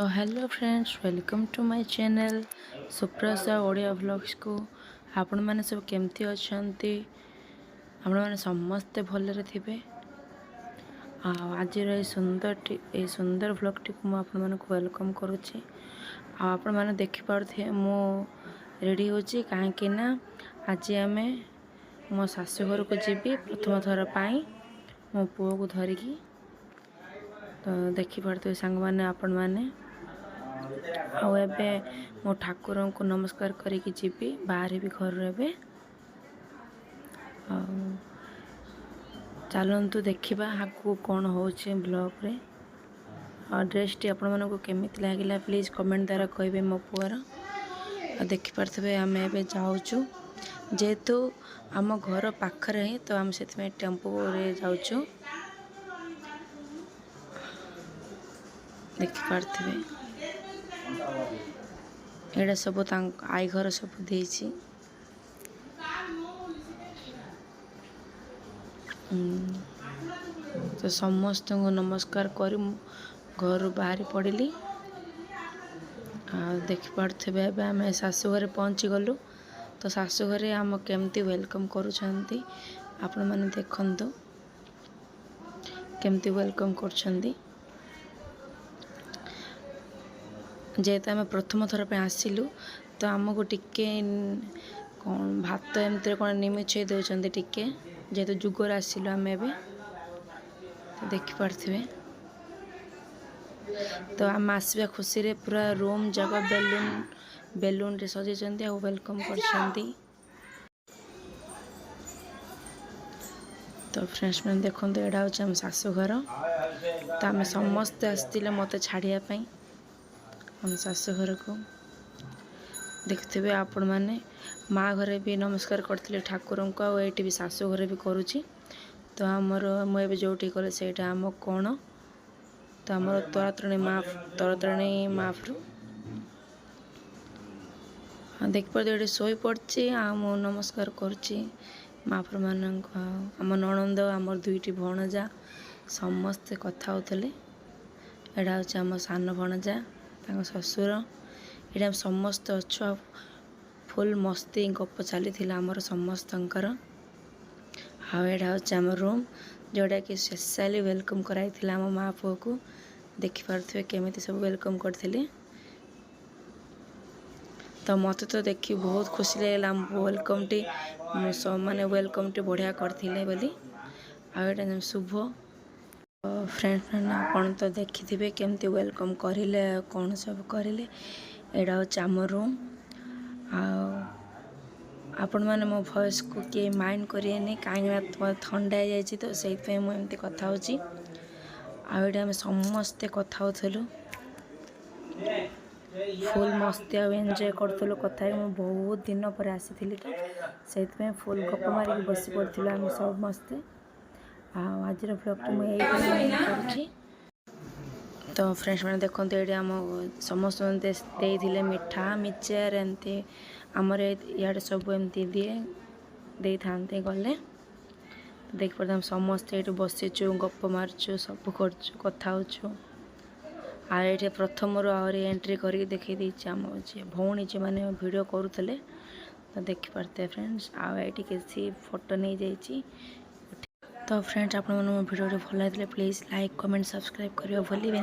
तो hello friends, welcome to my channel Suprasa Odia vlogs को। आपण माने सब केमती अछंती? आपण माने समस्ते भलरे थिबे। आज सुंदर व्लॉग टी को आपण माने को वेलकम करूची। आपण माने देखि पारथे मो रेडी होची काहे कि ना आज आमे मो सासु घर को जीबी प्रथम थर पाई मो पुओ को धरिकी। तो देखि पारथे संग माने आपण माने आवे मो ठाकुर को नमस्कार करिकी जीबी बाहर भी घर रे। चलतु देखा आगू कौन हो ब्लॉग रे। ड्रेस टी आपण मानको केमिति लागिला प्लीज कमेंट द्वारा कहबे मो पुअर। देखि पारथबे आमे एबे जाउछु जेहेतु आम घर पाखरे ही तो आम से टेम्पो रे जाउछु। देखि पारथबे एडा सब आई घर सब देछि। तो समस्त को नमस्कार कर घर बाहरी पड़िली। देखि पारथबे एबे आमे सासु घरे पहुँची गलु। तो सासु घरे आम केमती वेलकम करूछंती आपण माने देखंतु केमती वेलकम करछंती। जेहेतु आम प्रथम थर पे आसिलु तो आमको टिके कौन भात एमती कौन निमिछे दौरान टिके जेहेतु जुगर आसिलु आम एबे। तो देखि पारथिबे तो आम आसवा खुशी रे पूरा रूम जगह बेलून रे सजेचंती आ वेलकम करछंती। तो फ्रेंड्स मैंने देखते एडा होचे हम सासु घर। तो आम समस्ते आसते मत छाड़िया पई हम सासु घर को। देखते आपण मैंने माँ घरे भी नमस्कार करते ठाकुर को आठी भी सासु घरे भी करुँची। तो आमर मुझे जोटी कले से आम कौन तो आमर तरतारिणी माफ्रु देख पारे ये शोई पड़ी आम नमस्कार करुँची माफ्रु मान आम नणंद आमर दुईटी भणजा समस्ते कथा होते। एडा हूँ आम सान भणजा ससुर ये समस्त अच्छु फुल मस्ती गप चली आमर समस्तंकर। आड़ा हूँ आम रूम जोड़ा कि स्पेशली वेलकम कराई आम माँ पुओ को। देखि पारे केमिति सब वेलकम करथिले। तो मत तो देखी बहुत खुशी लगला वेलकम टी माने वेलकम टी बढ़िया करथिले बोली। आड़ा शुभ फ्रेंड आपन तो देखि थिबे केमती वेलकम करिले कौन सब करिले। एडा हूँ आम रूम। आपण मैंने मो भॉइस को किए माइंड करें कहीं ठंडा है तो से मुझे कथा होची। आम समस्ते कथा होलु फुल मस्ती एंजॉय करथुलु कथा बहुत दिन पर आसी तो से फुल गप मारिक बस पड़ू आम समस्ते। आज ब्लॉग को मुझे तो फ्रेंड्स मैंने देखते ये आम समस्त दे मिठा मिक्सचर एमती आमर इे सब एमती दे था गले। तो देख पारे हम समस्ते ये बसीचु गप मारचु सब करचु कथा होचु। आए प्रथम आहरी एंट्री करके देखी देछि आम भौणी जो मैंने वीडियो करुले। तो देखि पारते फ्रेंड्स आई किसी फोटो नहीं जाइए। तो फ्रेंड्स आप वीडियो भल लगे प्लीज लाइक कमेंट सब्सक्राइब करियो भूलिबेनि।